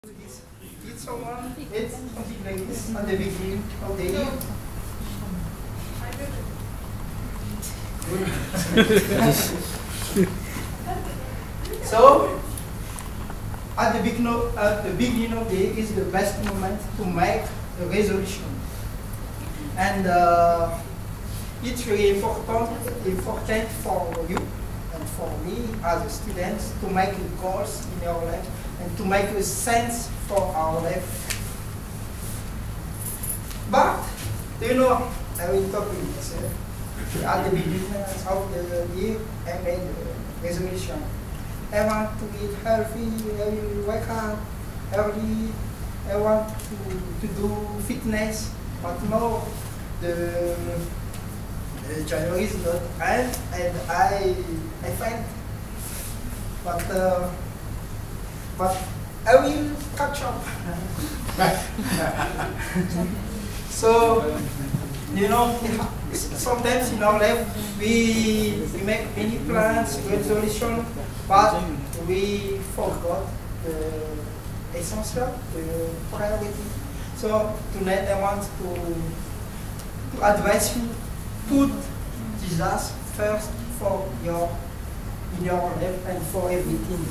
Did someone did something like this at the beginning of the year? So, at the beginning of the year is the best moment to make a resolution. And it's really important for you and for me as a student to make goals in your life and to make a sense for our life. But, I will talk with myself. At the beginning of the year, I made a resolution. I want to eat healthy, I will wake up early, I want to do fitness, but no, the January is not end, and I failed. But I will catch up. So, sometimes in our life we make many plans, resolution, but we forgot the essential, the priority. So tonight I want to advise you, put Jesus first in your life and for everything.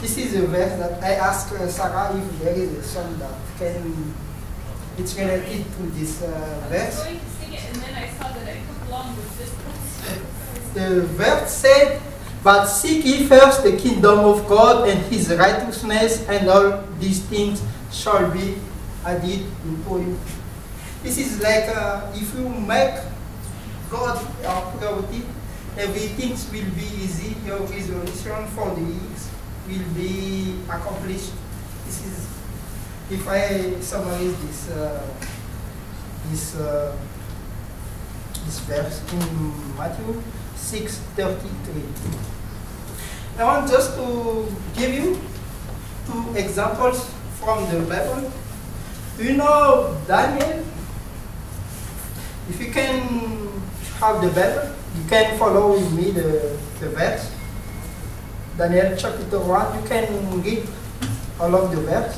This is a verse that I asked Sarah if there is a song that it's related to this I verse. was going to sing it and then I saw that I could belong with this person. The verse said, "But seek ye first the kingdom of God and his righteousness, and all these things shall be added unto you." This is like if you make God your priority, everything will be easy. Your resolution for the years will be accomplished. This is, if I summarize this verse in Matthew 6:33. I want just to give you two examples from the Bible. Do you know Daniel? If you can have the Bible, you can follow with me the verse. Daniel chapter 1, you can read all of the verse.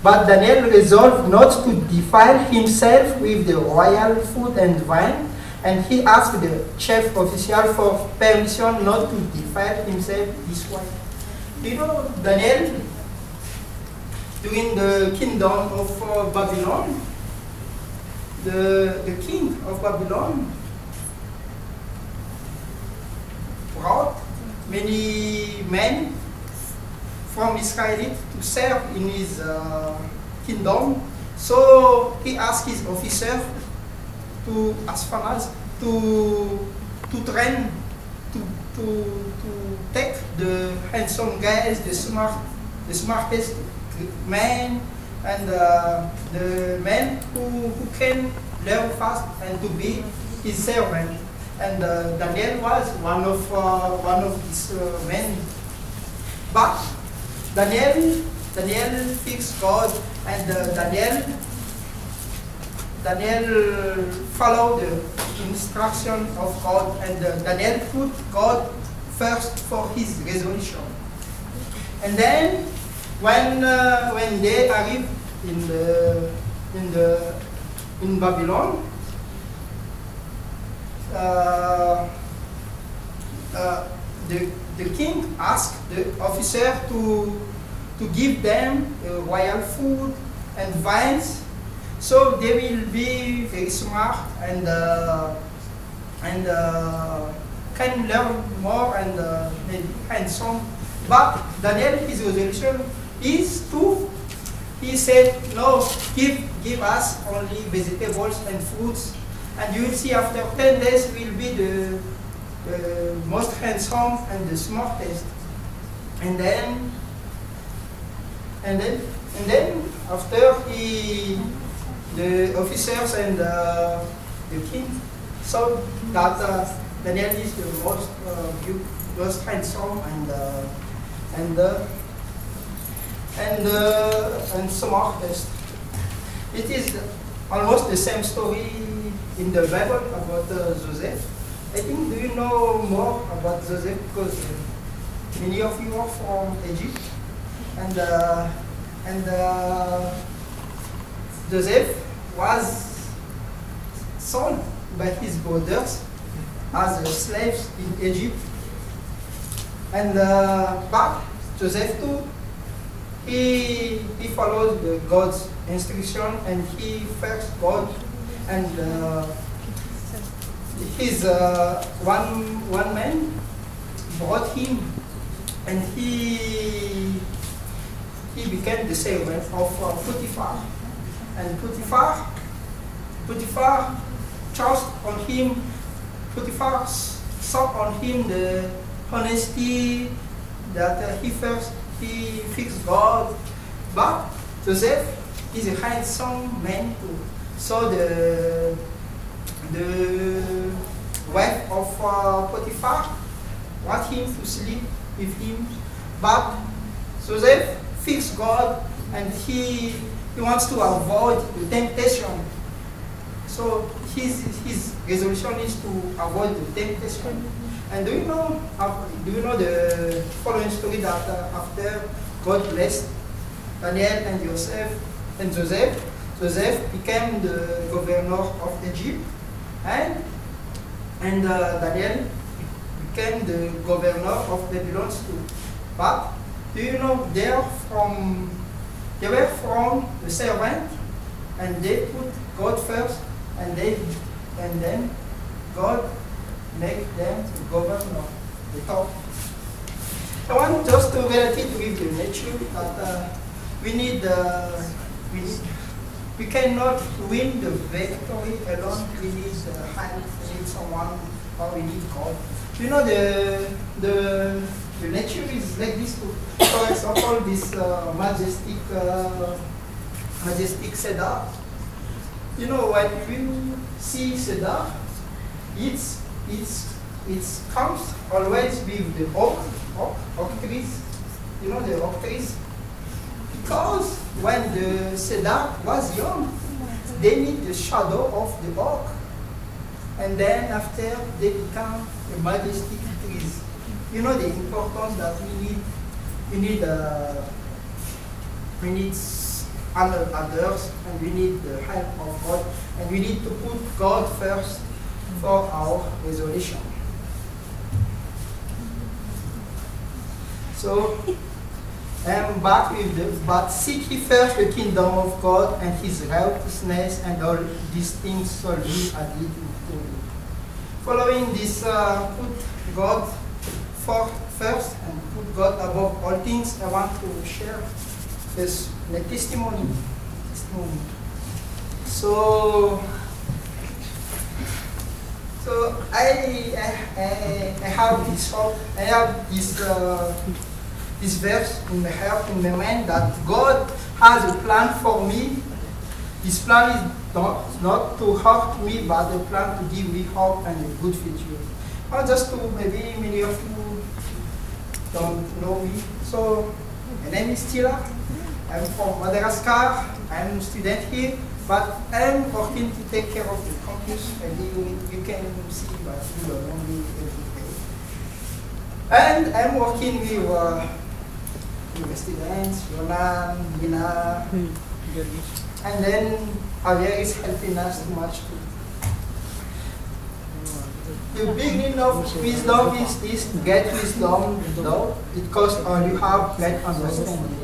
But Daniel resolved not to defile himself with the royal food and wine, and he asked the chief official for permission not to defile himself this way. You know, Daniel, during the kingdom of Babylon, the king of Babylon brought many men from Israel to serve in his kingdom. So he asked his officer to train, to take the handsome guys, the smartest men, and the men who can learn fast and to be his servant. And Daniel was one of these men. But Daniel fixed God, and Daniel followed the instruction of God, and Daniel put God first for his resolution. And then when they arrived in Babylon, the king asked the officer to give them royal food and wines, so they will be very smart and can learn more and maybe handsome. But Daniel, his resolution is to, he said, no, give us only vegetables and fruits, and you will see after 10 days we will be the most handsome and the smartest. And then after the officers and the king saw that Daniel is the most handsome and smartest. It is almost the same story in the Bible about Joseph. I think, do you know more about Joseph? Because many of you are from Egypt, and Joseph was sold by his brothers as slaves in Egypt. And but Joseph too, he followed God's instruction, and he first God, and his one man brought him, and he became the servant of Potiphar, and Potiphar trust on him. Potiphar saw on him the honesty that he fixed God, but Joseph is a handsome man too. So the wife of Potiphar want him to sleep with him, but Joseph fixed God, and he wants to avoid the temptation. So his resolution is to avoid the temptation. And do you know the following story that after God blessed Daniel and Joseph became the governor of Egypt, and Daniel became the governor of Babylon too. But do you know they were from the servant, and they put God first, and then God make them the governor, the top. I want just to relate it with the nature that we cannot win the victory alone. We need help, we need someone, or we need God. You know the nature is like this too. For example, this majestic cedar. You know, when you see cedar, it comes always with the oak trees. You know the oak trees? Because when the cedar was young, they need the shadow of the oak. And then after they become the majestic trees. You know the importance that we need others, and we need the help of God, and we need to put God first for our resolution. So I'm back with but seek ye first the kingdom of God and his righteousness, and all these things shall be added to you. Following this, put God first and put God above all things. I want to share this testimony. So I have this hope. I have this verse in my heart, in my mind, that God has a plan for me. His plan is not to hurt me, but a plan to give me hope and a good future. Or just to, maybe many of you don't know me. So my name is Tsila. I'm from Madagascar. I'm a student here, but I'm working to take care of the campus. Maybe you can see, but you don't know me every day. And I'm working with students, Yonan, Lina, and then Javier is helping us too much too. The beginning of wisdom is this: to get wisdom, though it costs all you have, get understanding.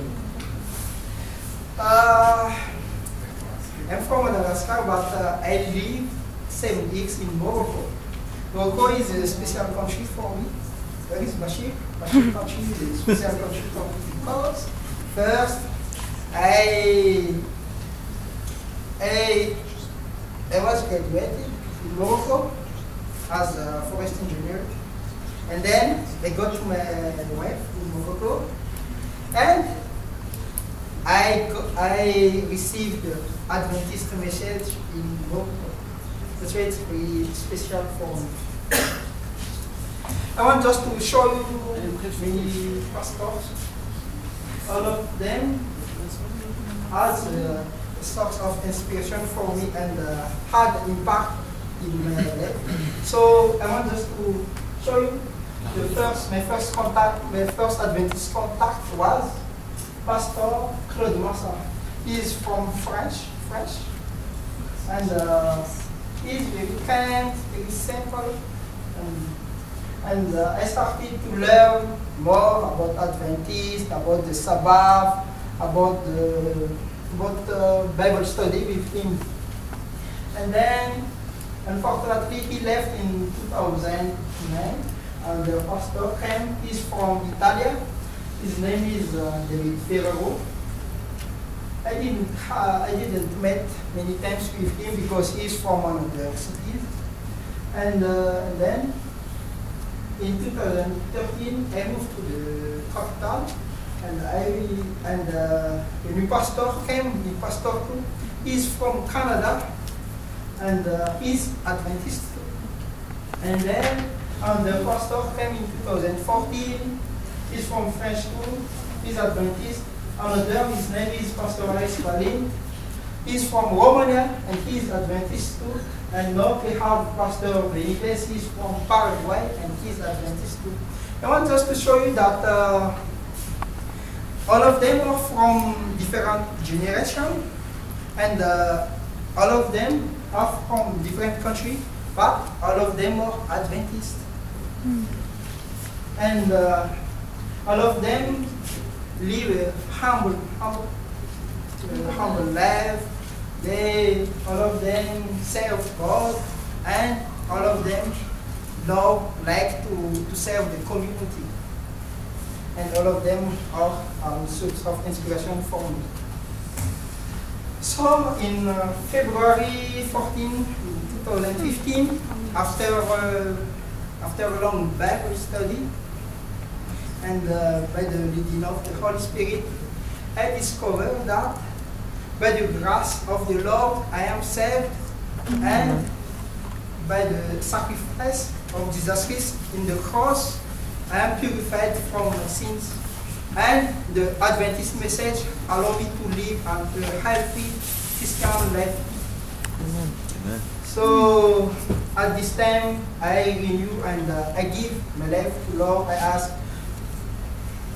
I'm from Madagascar, but I live 7 years in Morocco. Morocco is a special country for me. Where is Bashir? Bashir country is a special country for me because first I was graduated in Morocco as a forest engineer, and then I got to my wife in Morocco, and I received the Adventist message in Morocco. That's why it's very special for me. I want just to show you many pastors. All of them as a source of inspiration for me and had impact in my life. So I want just to show you My first Adventist contact was Pastor Claude Massa. He is from French, and he's very kind, very simple, and I started to learn more about Adventist, about the Sabbath, about Bible study with him. And then, unfortunately, he left in 2009. And the pastor came. He's from Italy. His name is David Ferrero. I didn't met many times with him because he's from another city. And then in 2013, I moved to the capital, and the new pastor came. The pastor too. He's from Canada, and he's Adventist too. And then the pastor came in 2014. He's from French too. He's Adventist. Another, his name is Pastor Alex Balin. He's from Romania and he's Adventist too. And now we have Pastor Benitez. He's from Paraguay and he's Adventist too. I want just to show you that all of them are from different generations, and all of them are from different countries, but all of them are Adventist. And all of them live a humble life. All of them serve God, and all of them like to serve the community. And all of them are source of inspiration for me. So in February 14, 2015, after a long Bible study, and by the leading of the Holy Spirit, I discovered that by the grace of the Lord I am saved, and by the sacrifice of Jesus Christ in the cross, I am purified from my sins. And the Adventist message allows me to live a healthy Christian life. Amen. So at this time, I renew and I give my life to Lord. I ask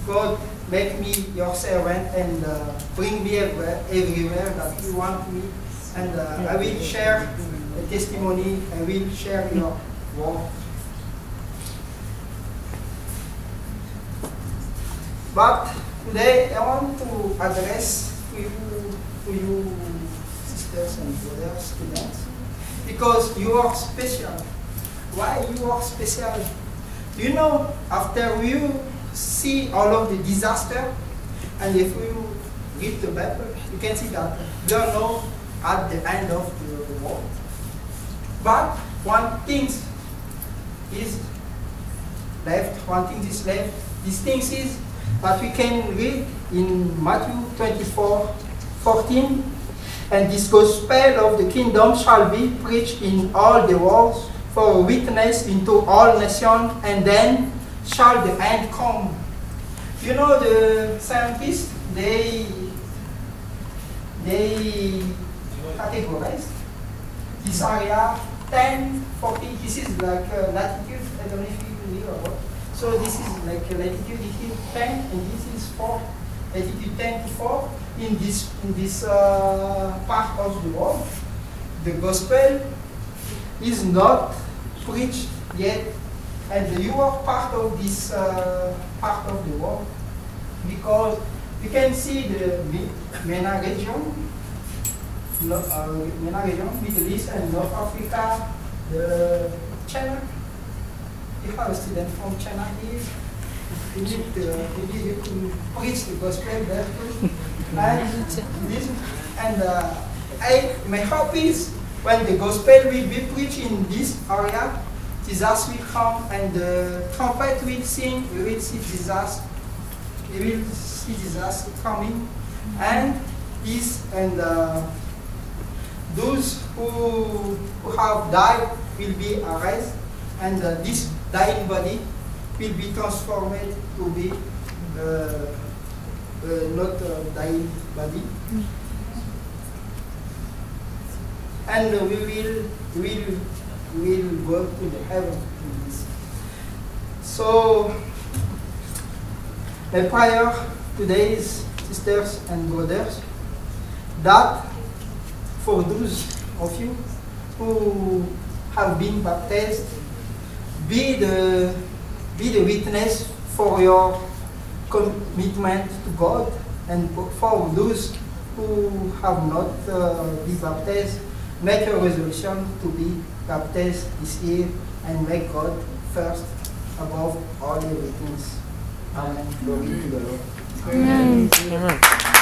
God, make me your servant and bring me everywhere that you want me. And I will share a testimony. I will share your word. But today I want to address to you sisters and brothers, students, because you are special. Why you are special? You know, after you see all of the disaster, and if you read the Bible, you can see that we are now at the end of the world. But one thing is left. One thing is left. This thing is that we can read in Matthew 24:14, and this gospel of the kingdom shall be preached in all the world for a witness into all nations, and then shall the end come. You know, the scientists, they categorize this area 10, 40. This is like latitude. I don't know if you hear about. So this is like latitude 10, and this is 4, latitude 10 to 4 in this part of the world. The gospel is not preached yet, and you are part of this part of the world, because you can see the MENA region, Middle East and North Africa, the China. You have a student from China here. You need to preach the gospel there too. My hope is when the gospel will be preached in this area, Jesus will come and the trumpet will sing. We will see Jesus. We will see Jesus coming, and those who have died will be raised, and this dying body will be transformed to be not a dying body, and we will go to the heaven. So, my prayer today is, sisters and brothers, that for those of you who have been baptized, be the witness for your commitment to God, and for those who have not been baptized, make a resolution to be baptized this year and make God first above all everything. Amen. Glory to the Lord. Amen. Amen.